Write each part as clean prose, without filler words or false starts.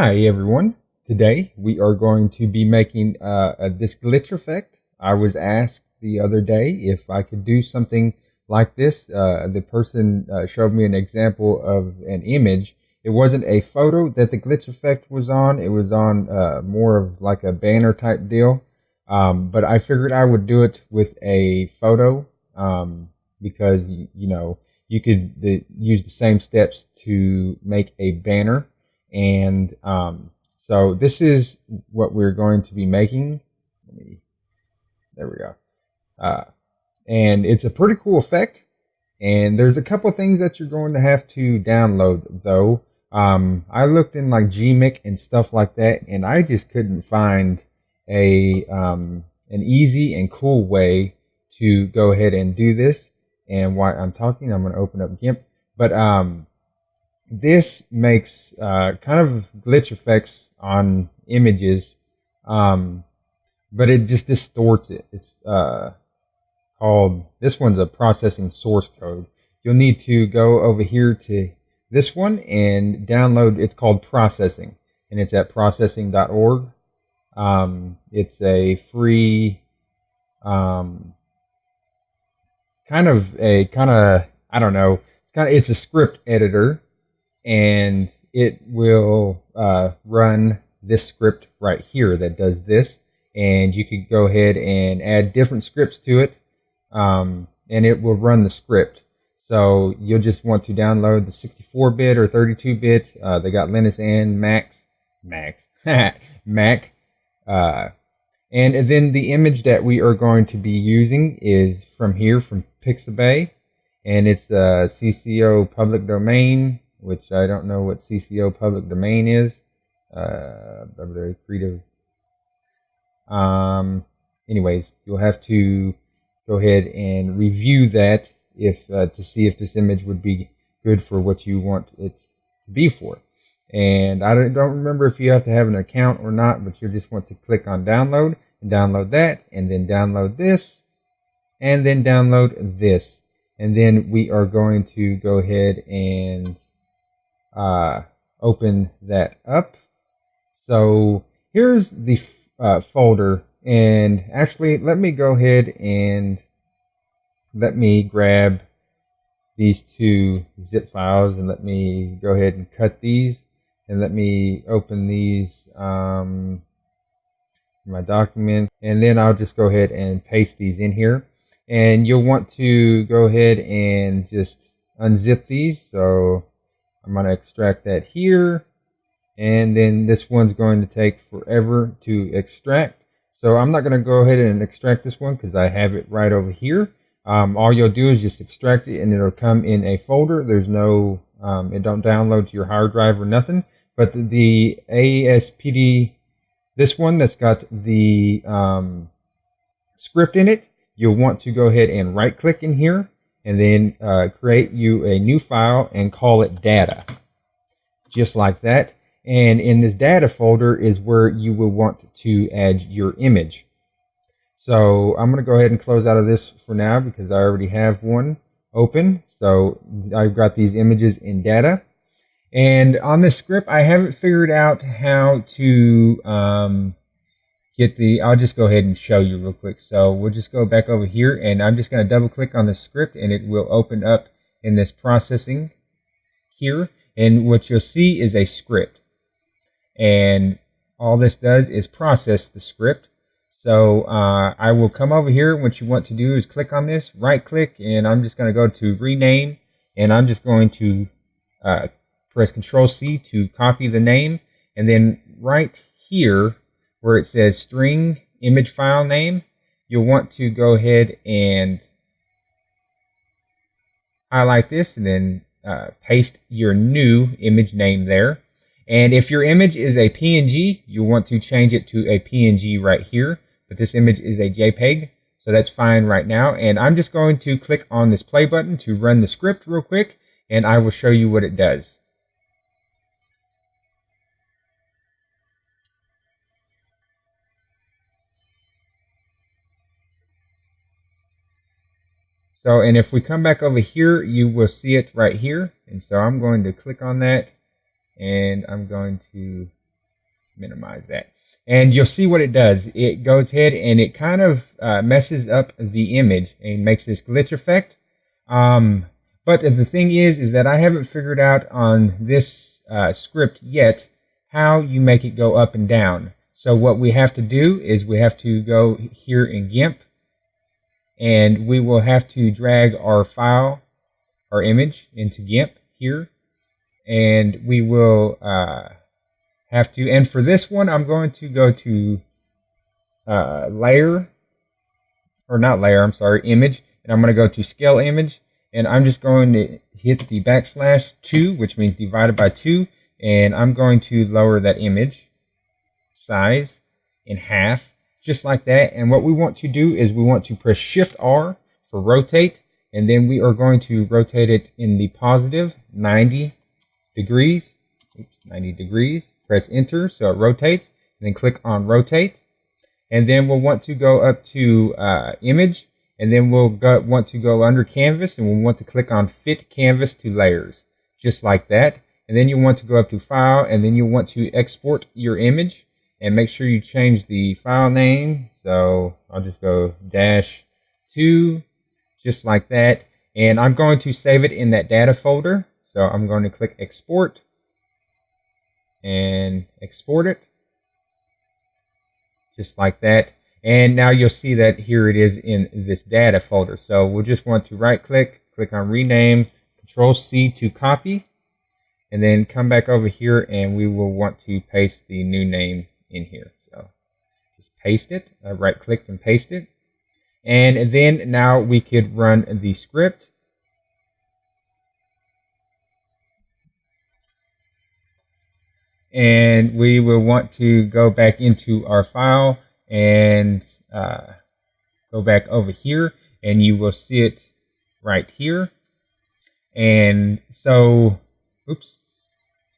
Hi everyone. Today we are going to be making this glitch effect. I was asked the other day if I could do something like this. The person showed me an example of an image. It wasn't a photo that the glitch effect was on. It was on more of like a banner type deal. But I figured I would do it with a photo because you could use the same steps to make a banner. And so this is what we're going to be making. There we go. And it's a pretty cool effect. And there's a couple things that you're going to have to download though. I looked in like Gimp and stuff like that, and I just couldn't find an easy and cool way to go ahead and do this. And while I'm talking, I'm going to open up Gimp. But this makes kind of glitch effects on images, but it just distorts it. It's called, this one's a processing source code. You'll need to go over here to this one and download, it's called processing, and it's at processing.org. It's a free, I don't know, it's a script editor. And it will run this script right here that does this. And you could go ahead and add different scripts to it, and it will run the script. So you'll just want to download the 64-bit or 32-bit. They got Linux and Mac. And then the image that we are going to be using is from here, from Pixabay. And it's a CCO public domain, which I don't know what CCO public domain is. Very creative. Anyways, you'll have to go ahead and review that if to see if this image would be good for what you want it to be for. And I don't remember if you have to have an account or not, but you just want to click on download and download that, and then download this, and then download this. And then we are going to go ahead and open that up. So here's the folder, and actually let me go ahead and let me grab these two zip files, and let me go ahead and cut these, and let me open these in my document, and then I'll just go ahead and paste these in here. And you'll want to go ahead and just unzip these. So I'm going to extract that here, and then this one's going to take forever to extract. So I'm not going to go ahead and extract this one because I have it right over here. All you'll do is just extract it, and it'll come in a folder. There's no, it don't download to your hard drive or nothing. But the ASPD, this one that's got the script in it, you'll want to go ahead and right click in here, and then create you a new file and call it data, just like that. And in this data folder is where you will want to add your image. So I'm going to go ahead and close out of this for now because I already have one open. So I've got these images in data. And on this script, I haven't figured out how to I'll just go ahead and show you real quick. So we'll just go back over here, and I'm just going to double click on the script, and it will open up in this processing here. And what you'll see is a script, and all this does is process the script. So I will come over here. What you want to do is click on this, right click, and I'm just going to go to rename, and I'm just going to press Control-C to copy the name, and then right here where it says string image file name, you'll want to go ahead and highlight this, and then paste your new image name there. And if your image is a PNG, you'll want to change it to a PNG right here. But this image is a JPEG, so that's fine right now. And I'm just going to click on this play button to run the script real quick, and I will show you what it does. So, and if we come back over here, you will see it right here. And so I'm going to click on that, and I'm going to minimize that. And you'll see what it does. It goes ahead and it kind of messes up the image and makes this glitch effect. But the thing is that I haven't figured out on this script yet how you make it go up and down. So what we have to do is we have to go here in Gimp, and we will have to drag our file, our image, into Gimp here. And we will have to, and for this one, I'm going to go to layer, or not layer, I'm sorry, image, and I'm going to go to scale image, and I'm just going to hit the \2, which means divided by 2, and I'm going to lower that image size in half, just like that. And what we want to do is we want to press Shift R for rotate, and then we are going to rotate it in the positive 90 degrees. Oops, 90 degrees. Press enter so it rotates, and then click on rotate. And then we'll want to go up to image, and then we'll want to go under canvas, and we'll want to click on fit canvas to layers, just like that. And then you want to go up to file, and then you want to export your image, and make sure you change the file name. So I'll just go -2, just like that. And I'm going to save it in that data folder. So I'm going to click export and export it, just like that. And now you'll see that here it is in this data folder. So we'll just want to right click, click on rename, Control-C to copy, and then come back over here, and we will want to paste the new name in here. So just paste it, right click and paste it. And then now we could run the script. And we will want to go back into our file and go back over here, and you will see it right here. And so, oops,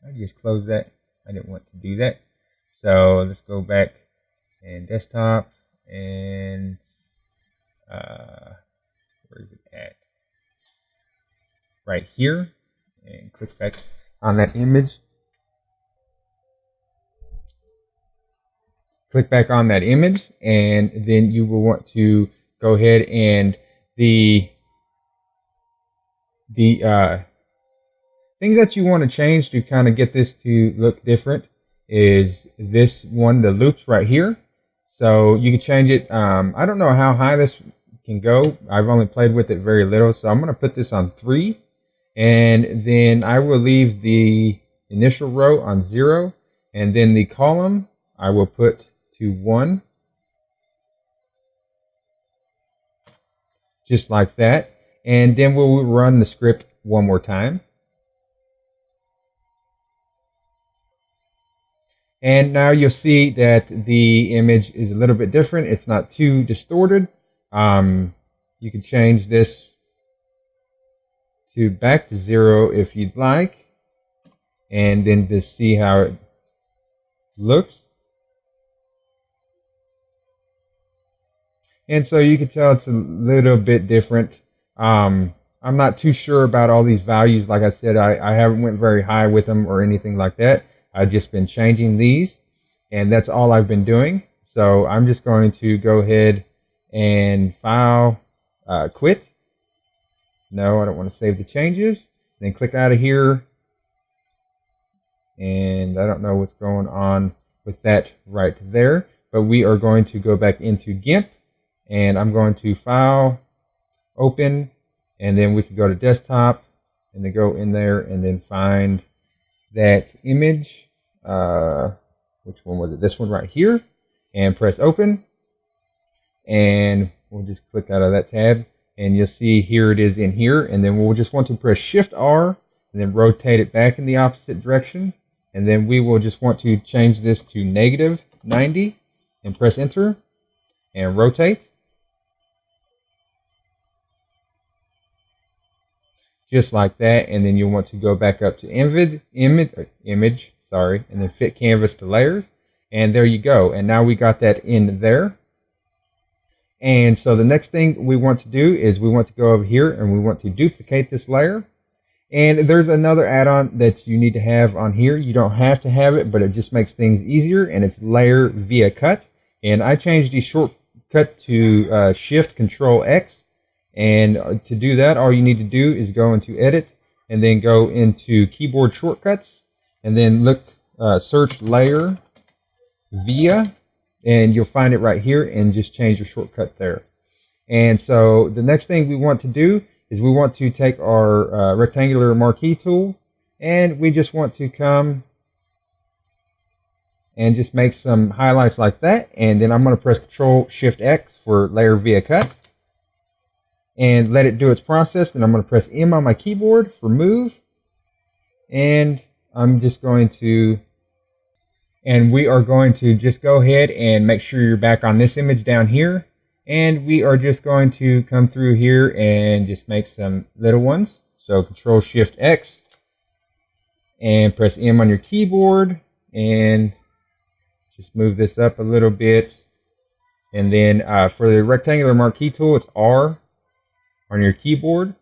I just closed that. I didn't want to do that. So let's go back and desktop, and where is it at? Right here, and click back on that image. Click back on that image, and then you will want to go ahead and the things that you want to change to kind of get this to look different is this one, the loops right here. So you can change it. I don't know how high this can go. I've only played with it very little, so I'm going to put this on 3, and then I will leave the initial row on 0, and then the column I will put to 1, just like that. And then we'll run the script one more time. And now you'll see that the image is a little bit different. It's not too distorted. You can change this to back to 0 if you'd like, and then to see how it looks. And so you can tell it's a little bit different. I'm not too sure about all these values. Like I said, I haven't went very high with them or anything like that. I've just been changing these, and that's all I've been doing. So I'm just going to go ahead and file, quit. No, I don't want to save the changes. Then click out of here. And I don't know what's going on with that right there, but we are going to go back into Gimp. And I'm going to file, open, and then we can go to desktop, and then go in there and then find that image. Which one was it? This one right here. And press open. And we'll just click out of that tab. And you'll see here it is in here. And then we'll just want to press Shift R and then rotate it back in the opposite direction. And then we will just want to change this to -90 and press enter and rotate. Just like that, and then you'll want to go back up to image, sorry, and then fit canvas to layers, and there you go. And now we got that in there. And so the next thing we want to do is we want to go over here and we want to duplicate this layer, And there's another add-on that you need to have on here. You don't have to have it, but it just makes things easier, and it's layer via cut. And I changed the shortcut to Shift Control X. And to do that, all you need to do is go into Edit, and then go into Keyboard Shortcuts, and then look, search Layer Via, and you'll find it right here, and just change your shortcut there. And so the next thing we want to do is we want to take our rectangular marquee tool, and we just want to come and just make some highlights like that. And then I'm going to press Control Shift X for layer via cut and let it do its process. Then I'm going to press M on my keyboard for move, and I'm just going to, and we are going to just go ahead and make sure you're back on this image down here. And we are just going to come through here and just make some little ones. So Control Shift X and press M on your keyboard and just move this up a little bit. And then for the rectangular marquee tool, it's R on your keyboard.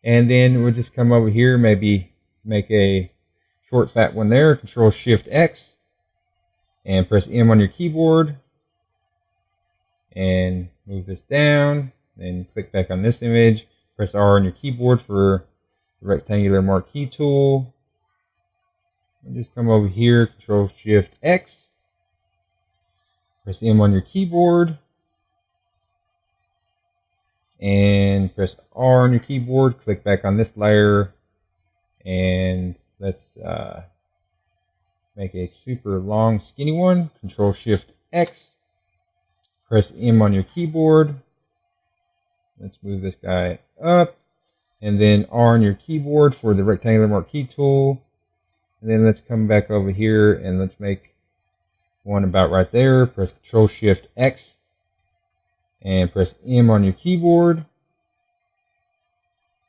And then we'll just come over here, maybe make a short fat one there. Control Shift X and press M on your keyboard. And move this down, then click back on this image, press R on your keyboard for the rectangular marquee tool, and just come over here, Control Shift X, press M on your keyboard, and press R on your keyboard, click back on this layer, and let's make a super long skinny one, Control Shift X, press M on your keyboard. Let's move this guy up. And then R on your keyboard for the rectangular marquee tool. And then let's come back over here and let's make one about right there. Press Control Shift X. And press M on your keyboard.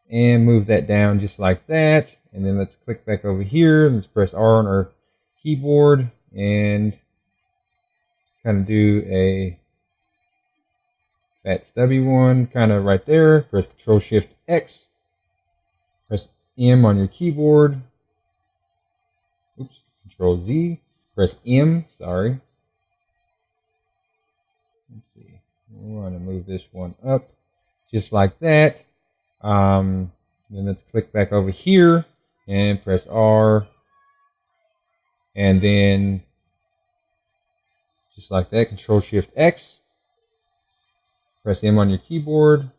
And move that down just like that. And then let's click back over here. Let's press R on our keyboard. And kind of do a fat stubby one kind of right there. Press Control Shift X. Press M on your keyboard. Oops, Control Z. Press M, sorry. Let's see. We want to move this one up just like that. Then let's click back over here and press R. And then just like that, Control Shift X. Press M on your keyboard,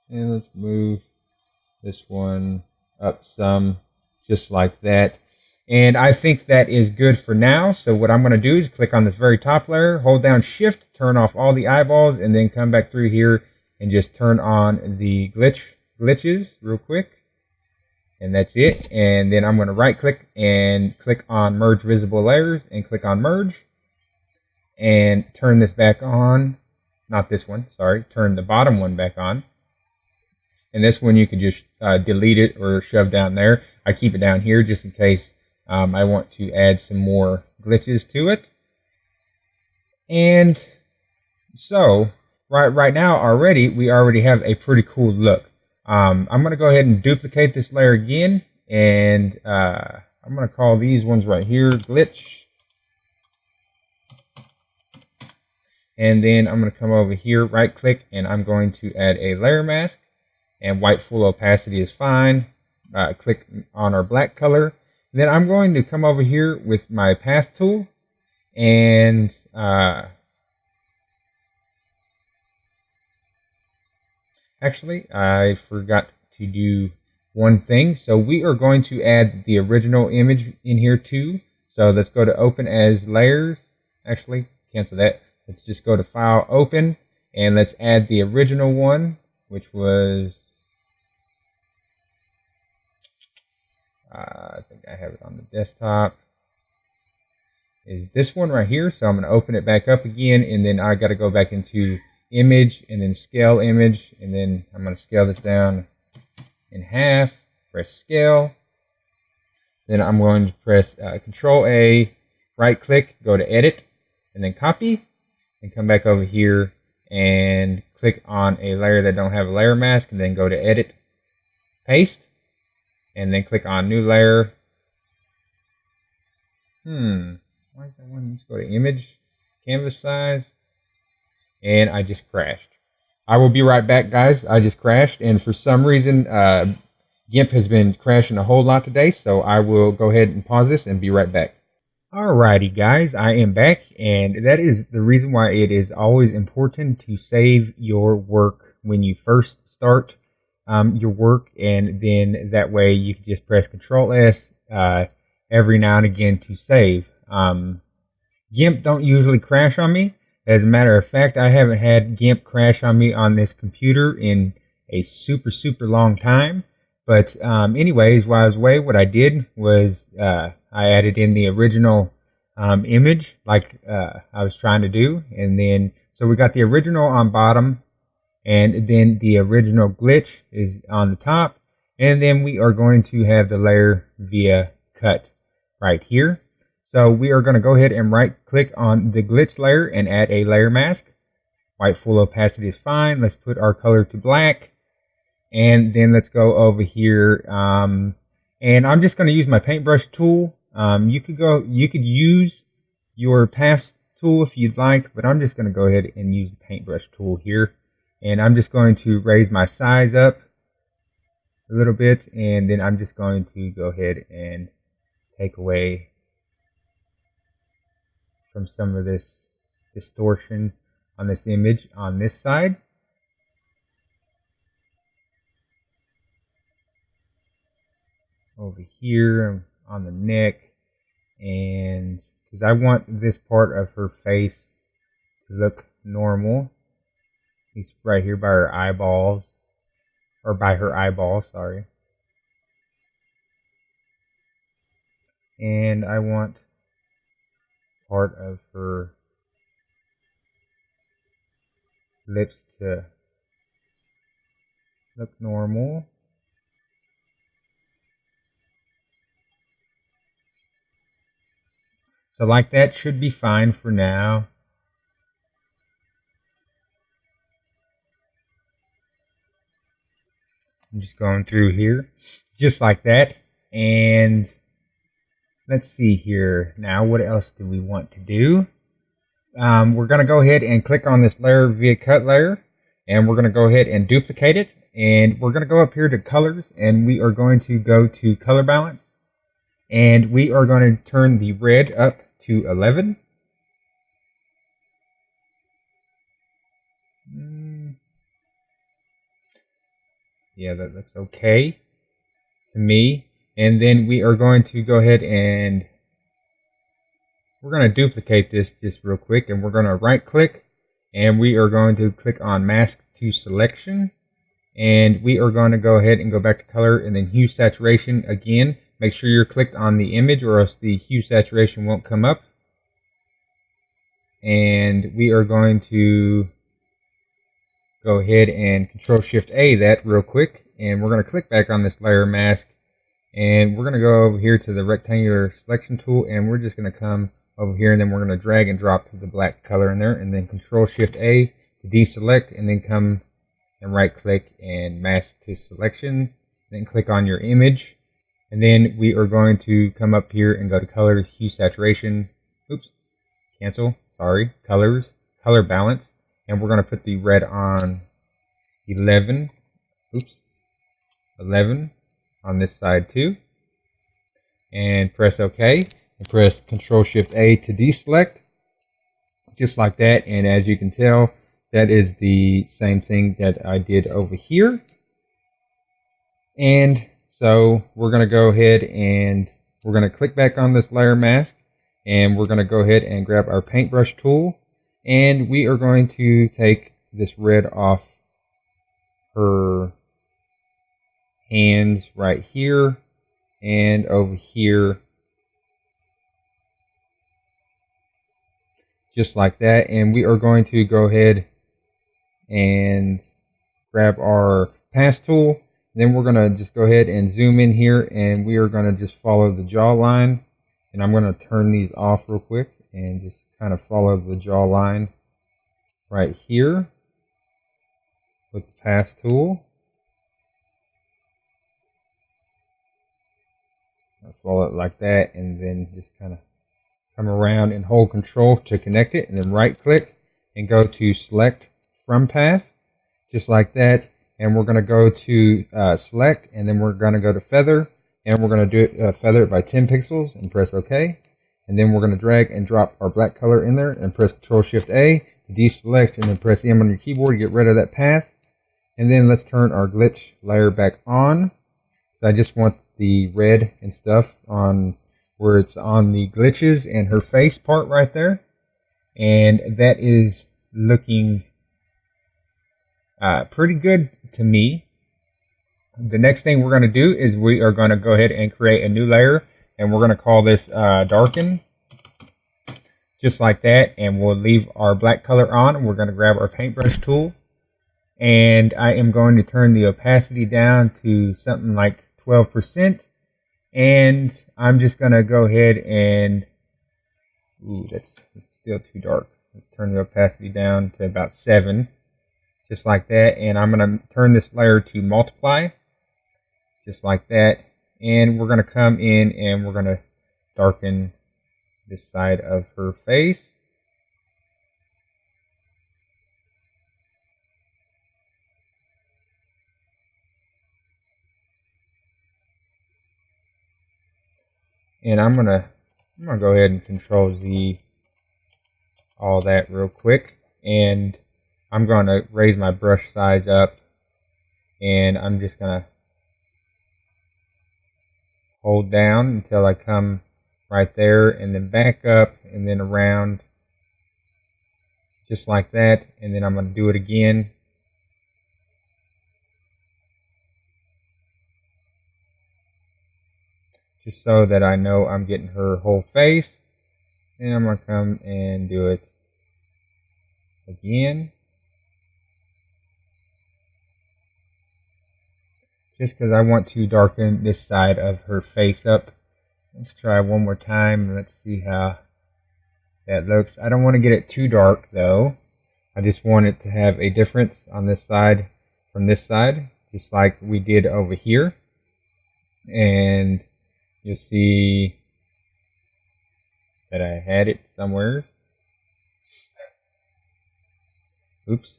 and let's move this one up some, just like that. And I think that is good for now. So what I'm going to do is click on this very top layer, hold down Shift, turn off all the eyeballs, and then come back through here and just turn on the glitches real quick. And that's it. And then I'm going to right click and click on Merge Visible Layers and click on Merge and turn this back on. Not this one, sorry, turn the bottom one back on. And this one you can just delete it or shove down there. I keep it down here just in case I want to add some more glitches to it. And so, right now we already have a pretty cool look. I'm going to go ahead and duplicate this layer again. And I'm going to call these ones right here glitch. And then I'm going to come over here, right click, and I'm going to add a layer mask. And white full opacity is fine. Click on our black color. Then I'm going to come over here with my path tool. And actually, I forgot to do one thing. So we are going to add the original image in here too. So let's go to Open as Layers. Actually, cancel that. Let's just go to File, Open, and let's add the original one, which was, I think I have it on the desktop, is this one right here. So I'm going to open it back up again, and then I got to go back into Image, and then Scale Image, and then I'm going to scale this down in half, press Scale. Then I'm going to press Control A, right click, go to Edit, and then Copy. And come back over here and click on a layer that don't have a layer mask, and then go to Edit, Paste, and then click on new layer. Why is that one? Let's go to image, canvas size, and I just crashed. I will be right back, guys. I just crashed, and for some reason, Gimp has been crashing a whole lot today, so I will go ahead and pause this and be right back. Alrighty, guys, I am back, and that is the reason why it is always important to save your work when you first start your work, and then that way you can just press Control S every now and again to save. Gimp don't usually crash on me. As a matter of fact, I haven't had Gimp crash on me on this computer in a super long time. But anyways, while I was away, what I did was I added in the original image like I was trying to do. And then, so we got the original on bottom, and then the original glitch is on the top. And then we are going to have the layer via cut right here. So we are going to go ahead and right click on the glitch layer and add a layer mask. White full opacity is fine. Let's put our color to black. And then let's go over here. And I'm just going to use my paintbrush tool. You could use your pass tool if you'd like, but I'm just going to go ahead and use the paintbrush tool here. And I'm just going to raise my size up a little bit, and then I'm just going to go ahead and take away from some of this distortion on this image on this side. Over here on the neck, and because I want this part of her face to look normal. He's right here by her eyeballs, or by her eyeball, sorry. And I want part of her lips to look normal. So like that should be fine for now. I'm just going through here, just like that. And let's see here. Now, what else do we want to do? We're going to go ahead and click on this layer via cut layer, and we're going to go ahead and duplicate it. And we're going to go up here to colors, and we are going to go to color balance. And we are going to turn the red up to 11. Yeah, that looks okay to me. And then we are going to go ahead and we're going to duplicate this just real quick, and we're going to right click, and we are going to click on mask to selection, and we are going to go ahead and go back to color and then hue saturation again. Make sure you're clicked on the image or else the hue saturation won't come up. And we are going to go ahead and Control Shift A that real quick, and we're going to click back on this layer mask, and we're going to go over here to the rectangular selection tool, and we're just going to come over here, and then we're going to drag and drop the black color in there, and then Control Shift A to deselect, and then come and right click and mask to selection, then click on your image, and then we are going to come up here and go to color, hue saturation, cancel, sorry, colors, color balance. And we're going to put the red on 11. 11 on this side too. And press OK. And press Control Shift A to deselect. Just like that. And as you can tell, that is the same thing that I did over here. And so we're going to go ahead and we're going to click back on this layer mask. And we're going to go ahead and grab our paintbrush tool. And we are going to take this red off her hands right here and over here. Just like that. And we are going to go ahead and grab our pass tool. Then we're going to just go ahead and zoom in here, and we are going to just follow the jawline. And I'm going to turn these off real quick and just kind of follow the jawline right here with the pass tool. Fold it like that, and then just kind of come around and hold Control to connect it, and then right click and go to Select From Path, just like that. And we're going to go to Select, and then we're going to go to Feather, and we're going to do it, feather it by 10 pixels, and press OK. And then we're going to drag and drop our black color in there, and press Control-Shift-A to deselect, and then press M on your keyboard to get rid of that path. And then let's turn our glitch layer back on. So I just want the red and stuff on where it's on the glitches and her face part right there. And that is looking pretty good to me. The next thing we're going to do is we are going to go ahead and create a new layer, and we're going to call this Darken, just like that. And we'll leave our black color on. We're going to grab our paintbrush tool, and I am going to turn the opacity down to something like 12%. And I'm just going to go ahead and, ooh, that's still too dark. Let's turn the opacity down to about 7, just like that. And I'm going to turn this layer to multiply, just like that. And we're going to come in and we're going to darken this side of her face. And I'm gonna go ahead and Control Z all that real quick, and I'm gonna raise my brush size up, and I'm just gonna hold down until I come right there, and then back up and then around, just like that. And then I'm gonna do it again. Just so that I know I'm getting her whole face. And I'm going to come and do it again. Just because I want to darken this side of her face up. Let's try one more time and let's see how that looks. I don't want to get it too dark though. I just want it to have a difference on this side from this side, just like we did over here. And you'll see that I had it somewhere. Oops,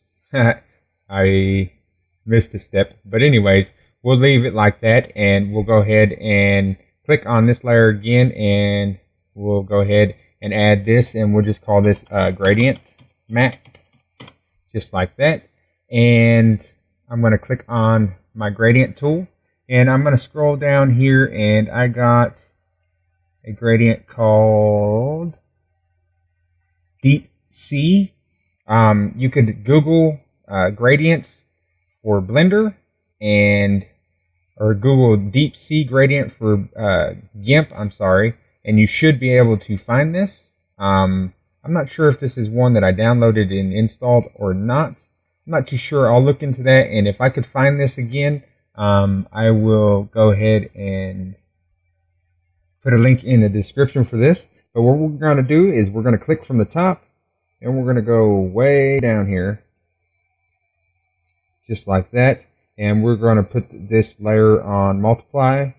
I missed a step. But anyways, we'll leave it like that, and we'll go ahead and click on this layer again, and we'll go ahead and add this, and we'll just call this gradient matte, just like that. And I'm going to click on my gradient tool, and I'm going to scroll down here, and I got a gradient called Deep Sea. You could Google gradients for Blender, or Google Deep Sea gradient for Gimp, I'm sorry, and you should be able to find this. I'm not sure if this is one that I downloaded and installed or not. I'm not too sure. I'll look into that, and if I could find this again, I will go ahead and put a link in the description for this. But what we're going to do is we're going to click from the top, and we're going to go way down here, just like that. And we're going to put this layer on multiply,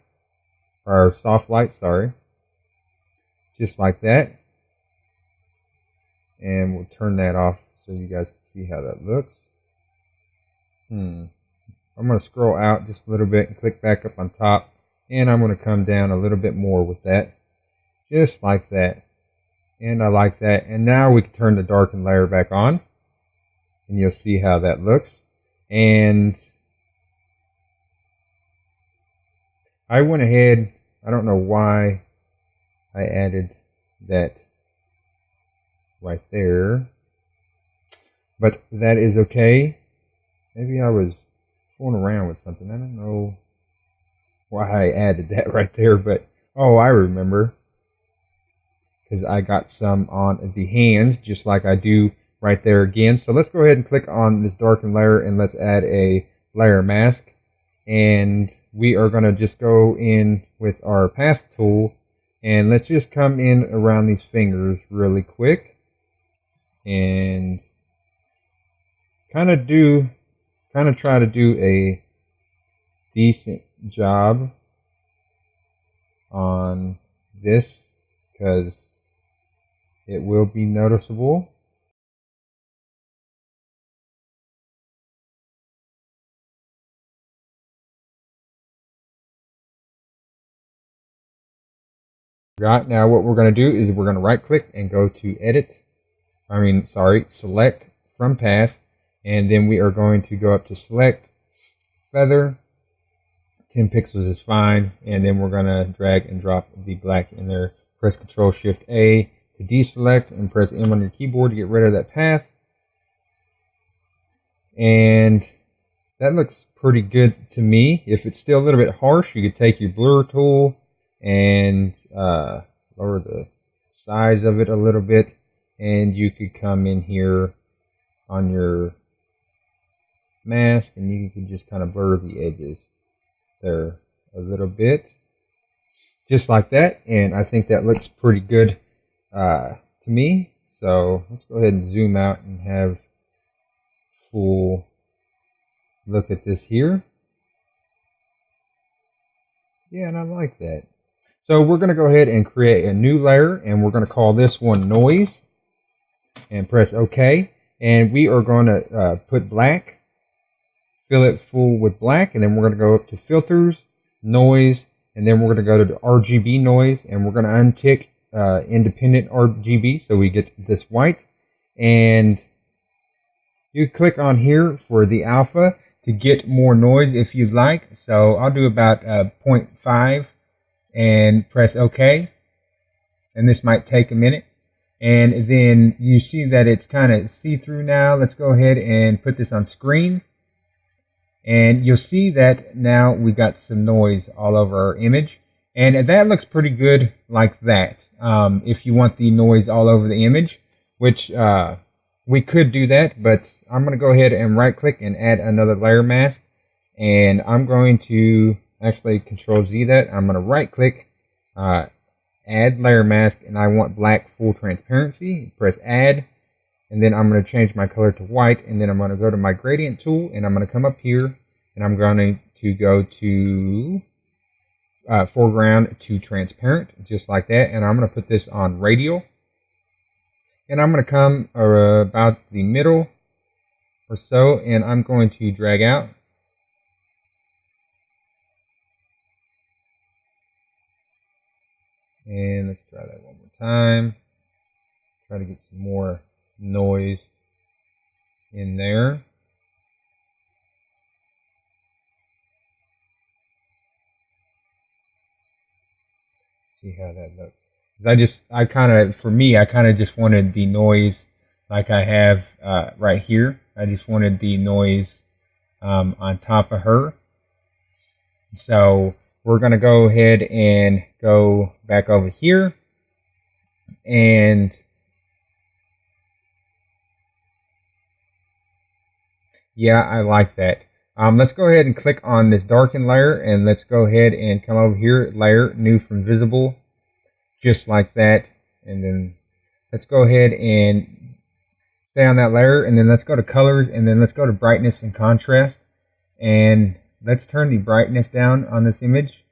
or soft light, sorry, just like that. And we'll turn that off so you guys can see how that looks. I'm going to scroll out just a little bit and click back up on top, and I'm going to come down a little bit more with that, just like that. And I like that. And now we can turn the darken layer back on, and you'll see how that looks. And I went ahead, I don't know why I added that right there, but that is okay. Maybe I was fooling around with something. I don't know why I added that right there, but oh, I remember. Because I got some on the hands, just like I do right there again. So let's go ahead and click on this darken layer, and let's add a layer mask. And we are going to just go in with our path tool, and let's just come in around these fingers really quick, and kind of try to do a decent job on this because it will be noticeable. Right, now what we're going to do is we're going to right click and go to select from path, and then we are going to go up to select feather. 10 pixels is fine, and then we're going to drag and drop the black in there. Press Ctrl Shift A to deselect and press M on your keyboard to get rid of that path. And that looks pretty good to me. If it's still a little bit harsh, you could take your blur tool and lower the size of it a little bit, and you could come in here on your mask and you can just kind of blur the edges there a little bit, just like that. And I think that looks pretty good to me. So let's go ahead and zoom out and have full look at this here. Yeah, and I like that. So we're going to go ahead and create a new layer, and we're going to call this one noise, and press OK. And we are going to put black, fill it full with black, and then we're going to go up to filters, noise, and then we're going to go to the RGB noise, and we're going to untick independent RGB so we get this white. And you click on here for the alpha to get more noise if you'd like. So I'll do about 0.5 and press OK. And this might take a minute. And then you see that it's kind of see-through now. Let's go ahead and put this on screen. And you'll see that now we got some noise all over our image. And that looks pretty good like that. If you want the noise all over the image, which we could do that, but I'm going to go ahead and right click and add another layer mask. And I'm going to actually Control Z that. I'm going to right click, add layer mask, and I want black full transparency. Press add, and then I'm going to change my color to white, and then I'm going to go to my gradient tool, and I'm going to come up here, and I'm going to go to foreground to transparent, just like that. And I'm going to put this on radial, and I'm going to come about the middle or so, and I'm going to drag out. And let's try that one more time. Try to get some more noise in there. See how that looks. I kind of just wanted the noise like I have right here. I just wanted the noise on top of her. So we're going to go ahead and go back over here, and yeah, I like that. Let's go ahead and click on this darken layer, and let's go ahead and come over here, layer, new from visible, just like that. And then let's go ahead and stay on that layer, and then let's go to colors, and then let's go to brightness and contrast, and let's turn the brightness down on this image.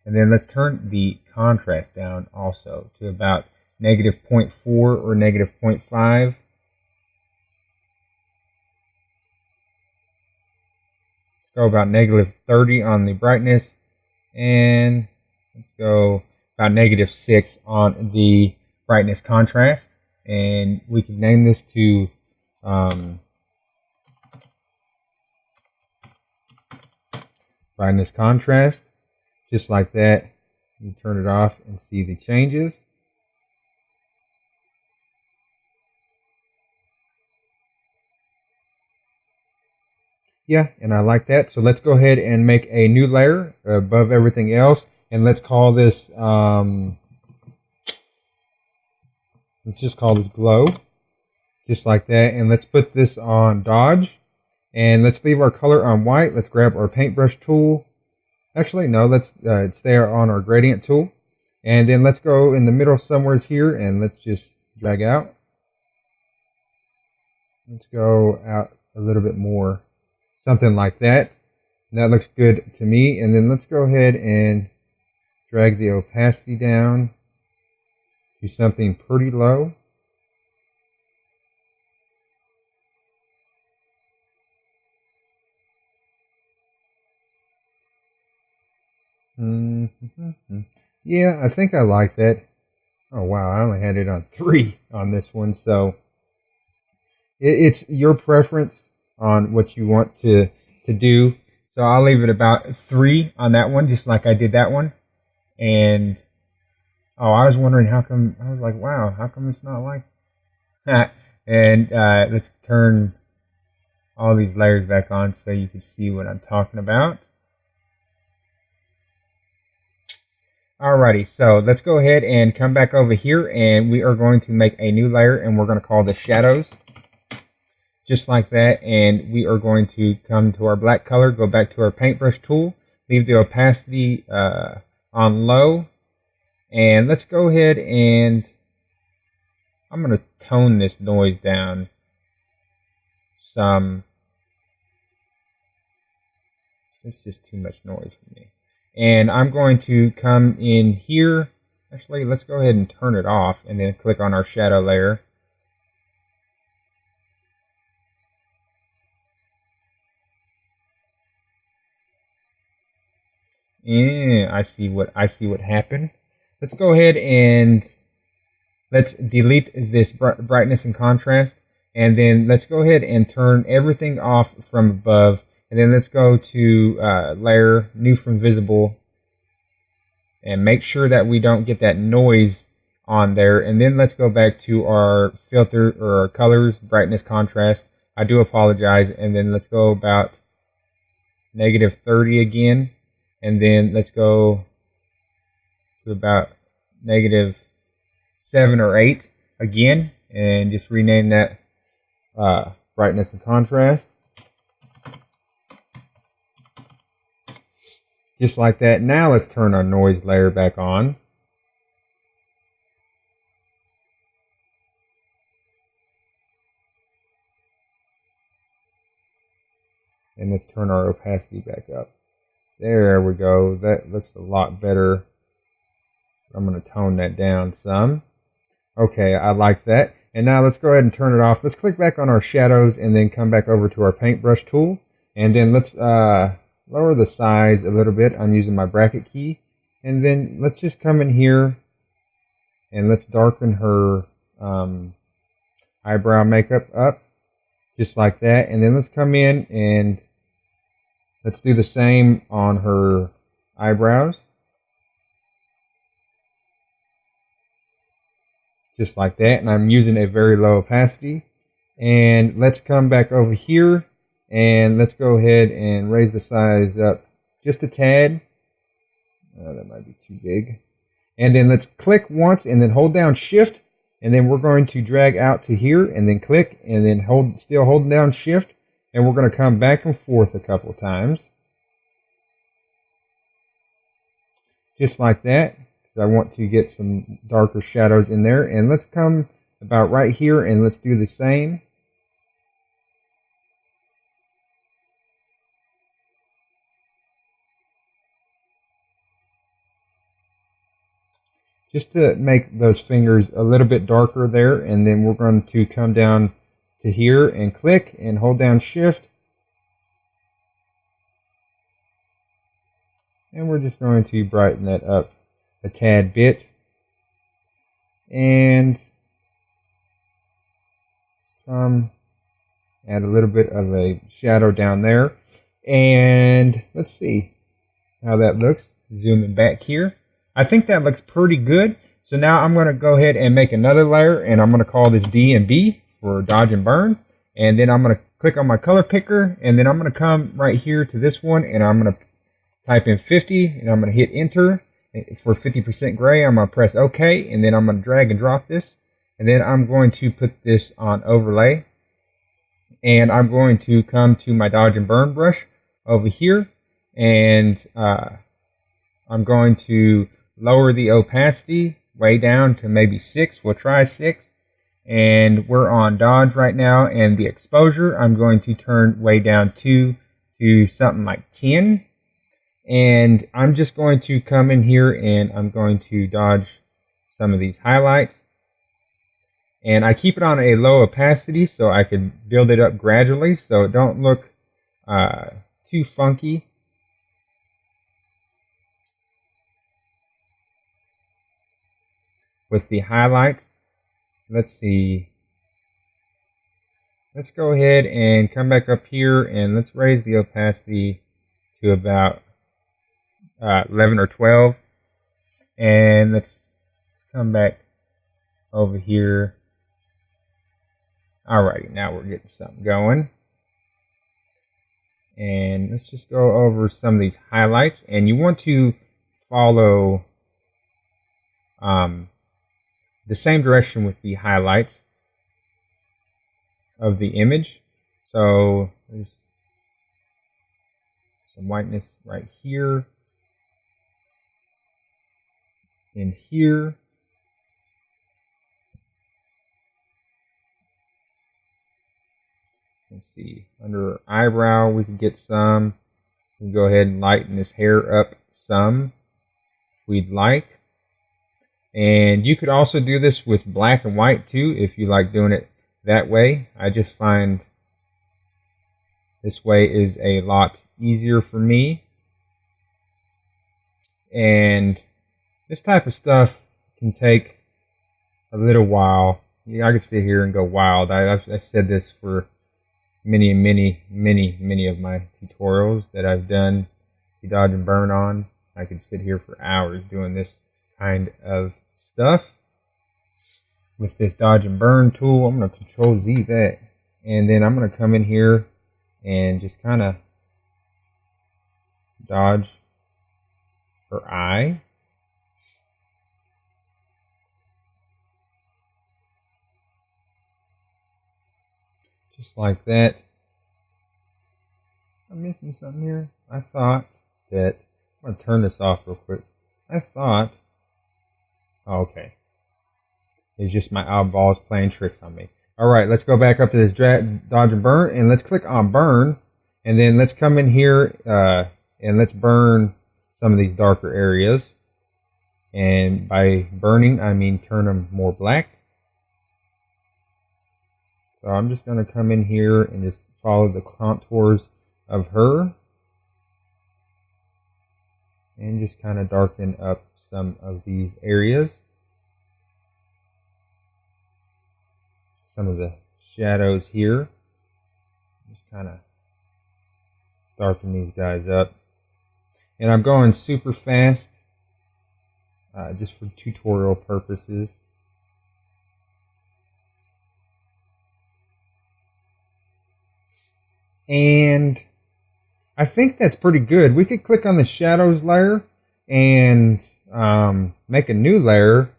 And then let's turn the contrast down also to about -0.4 or -0.5. Let's go about -30 on the brightness. And let's go about -6 on the brightness contrast. And we can name this to brightness contrast. Just like that. You turn it off and see the changes. Yeah, and I like that. So let's go ahead and make a new layer above everything else. And let's call this, let's just call this glow. Just like that. And let's put this on dodge. And let's leave our color on white. Let's grab our paintbrush tool. Actually, no, let's stay on our gradient tool. And then let's go in the middle somewhere here, and let's just drag out. Let's go out a little bit more, something like that. That looks good to me. And then let's go ahead and drag the opacity down to something pretty low. Yeah, I think I like that. Oh wow, I only had it on 3 on this one, so it's your preference on what you want to do. So I'll leave it about 3 on that one, just like I did that one. And oh, I was wondering how come. I was like, wow, how come it's not like that? And let's turn all these layers back on so you can see what I'm talking about. Alrighty, so let's go ahead and come back over here, and we are going to make a new layer, and we're going to call this shadows. Just like that, and we are going to come to our black color, go back to our paintbrush tool, leave the opacity on low, and let's go ahead and I'm going to tone this noise down some. It's just too much noise for me. And I'm going to come in here. Actually, let's go ahead and turn it off and then click on our shadow layer. Yeah, I see what happened. Let's go ahead and let's delete this brightness and contrast, and then let's go ahead and turn everything off from above, and then let's go to layer, new from visible, and make sure that we don't get that noise on there. And then let's go back to our filter or our colors, brightness, contrast. I do apologize. And then let's go about -30 again. And then let's go to about -7 or 8 again, and just rename that brightness and contrast. Just like that. Now let's turn our noise layer back on. And let's turn our opacity back up. There we go. That looks a lot better. I'm going to tone that down some. Okay, I like that. And now let's go ahead and turn it off. Let's click back on our shadows and then come back over to our paintbrush tool. And then let's lower the size a little bit. I'm using my bracket key. And then let's just come in here and let's darken her eyebrow makeup up. Just like that. And then let's come in and let's do the same on her eyebrows. Just like that. And I'm using a very low opacity. And let's come back over here and let's go ahead and raise the size up just a tad. Oh, that might be too big. And then let's click once and then hold down Shift. And then we're going to drag out to here and then click and then still holding down Shift. And we're going to come back and forth a couple times. Just like that. Because I want to get some darker shadows in there. And let's come about right here and let's do the same. Just to make those fingers a little bit darker there. And then we're going to come down to here and click and hold down Shift. And we're just going to brighten that up a tad bit. And add a little bit of a shadow down there. And let's see how that looks. Zooming back here. I think that looks pretty good. So now I'm going to go ahead and make another layer, and I'm going to call this D and B for dodge and burn. And then I'm going to click on my color picker, and then I'm going to come right here to this one, and I'm going to type in 50, and I'm going to hit enter. For 50% gray, I'm going to press OK, and then I'm going to drag and drop this. And then I'm going to put this on overlay. And I'm going to come to my dodge and burn brush over here, and I'm going to lower the opacity way down to maybe 6. We'll try 6. And we're on dodge right now. And the exposure, I'm going to turn way down 2 to something like 10. And I'm just going to come in here and I'm going to dodge some of these highlights. And I keep it on a low opacity so I can build it up gradually so it don't look too funky. With the highlights, let's see. Let's go ahead and come back up here and let's raise the opacity to about 11 or 12. And let's come back over here. Alrighty, now we're getting something going. And let's just go over some of these highlights. And you want to follow the same direction with the highlights of the image. So there's some whiteness right here, in here. Let's see, under her eyebrow we can get some. We can go ahead and lighten this hair up some if we'd like. And you could also do this with black and white too if you like doing it that way. I just find this way is a lot easier for me. And this type of stuff can take a little while. I could sit here and go wild. I've said this for many of my tutorials that I've done the dodge and burn on. I could sit here for hours doing this kind of stuff. With this dodge and burn tool, I'm going to Control Z that. And then I'm going to come in here and just kind of dodge her eye. Just like that. I'm missing something here. I thought that, I'm going to turn this off real quick. I thought, oh, okay. It's just my eyeballs playing tricks on me. Alright, let's go back up to this dodge and burn, and let's click on burn, and then let's come in here and let's burn some of these darker areas. And by burning, I mean turn them more black. So I'm just going to come in here and just follow the contours of her. And just kind of darken up some of these areas. Some of the shadows here. Just kind of darken these guys up. And I'm going super fast just for tutorial purposes. And I think that's pretty good. We could click on the shadows layer and make a new layer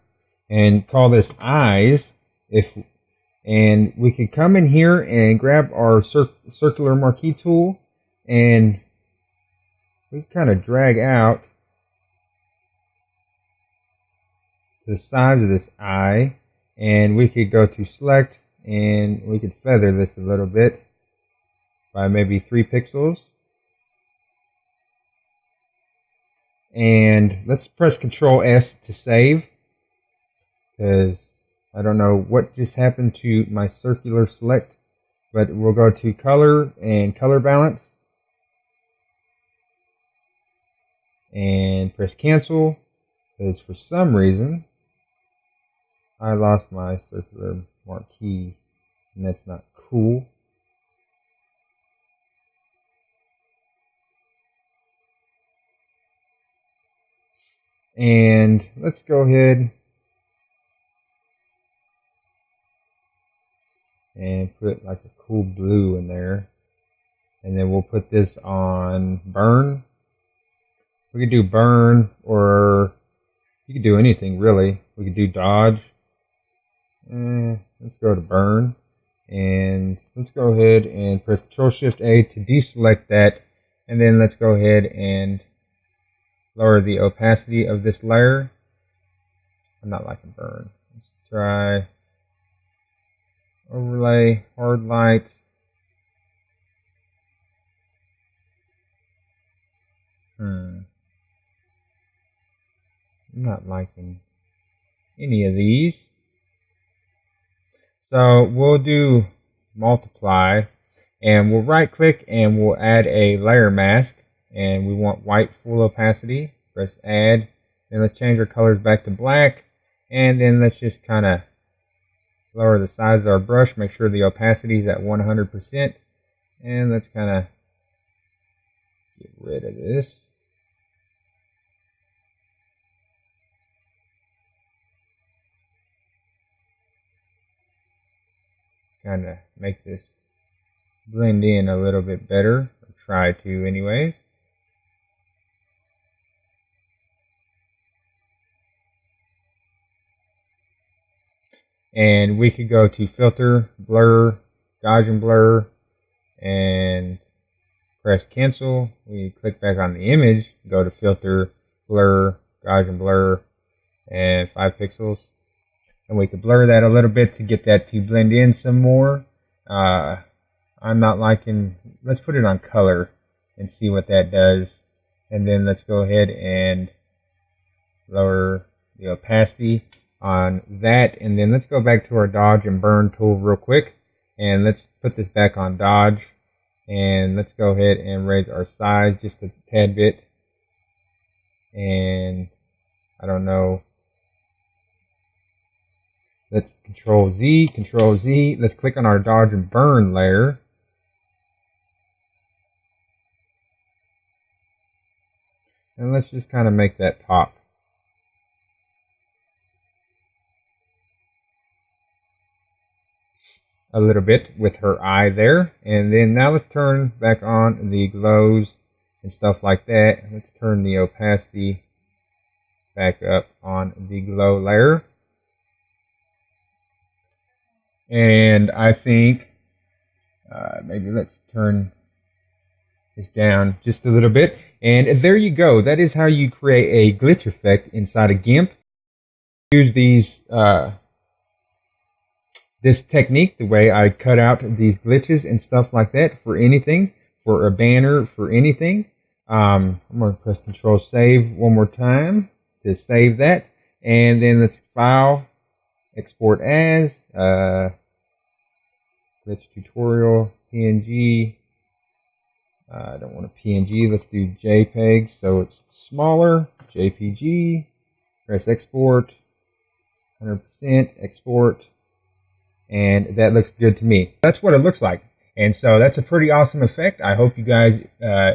and call this eyes. And we could come in here and grab our circular marquee tool and we kind of drag out the size of this eye, and we could go to select and we could feather this a little bit by maybe 3 pixels. And let's press Control S to save, because I don't know what just happened to my circular select, but we'll go to color and color balance and press cancel, because for some reason I lost my circular marquee and that's not cool. And let's go ahead and put like a cool blue in there. And then we'll put this on burn. We could do burn, or you could do anything really. We could do dodge. Let's go to burn. And let's go ahead and press Control-Shift-A to deselect that. And then let's go ahead and lower the opacity of this layer. I'm not liking burn. Let's try overlay, hard light. I'm not liking any of these. So we'll do multiply, and we'll right click and we'll add a layer mask, and we want white full opacity. Press add, then let's change our colors back to black, and then let's just kind of lower the size of our brush, make sure the opacity is at 100%, and let's kind of get rid of this. Kind of make this blend in a little bit better, or try to anyways. And we could go to filter, blur, Gaussian blur, and press cancel. We click back on the image, go to filter, blur, Gaussian blur, and 5 pixels. And we could blur that a little bit to get that to blend in some more. I'm not liking, let's put it on color and see what that does. And then let's go ahead and lower the opacity on that. And then let's go back to our dodge and burn tool real quick. And let's put this back on dodge. And let's go ahead and raise our size just a tad bit. And I don't know. Let's control Z. Let's click on our dodge and burn layer. And let's just kind of make that pop. A little bit with her eye there. And then now let's turn back on the glows and stuff like that. Let's turn the opacity back up on the glow layer. And I think maybe let's turn this down just a little bit. And there you go. That is how you create a glitch effect inside of Gimp. Use these this technique, the way I cut out these glitches and stuff like that for anything, for a banner, for anything. I'm going to press Control Save one more time to save that. And then let's File, Export As, glitch tutorial, PNG. I don't want a PNG. Let's do JPEG so it's smaller. JPG. Press Export. 100% Export. And that looks good to me. That's what it looks like. And so that's a pretty awesome effect. I hope you guys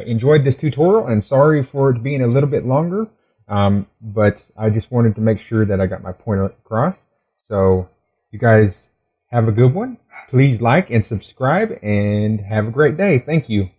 enjoyed this tutorial. And sorry for it being a little bit longer. But I just wanted to make sure that I got my point across. So you guys have a good one. Please like and subscribe and have a great day. Thank you.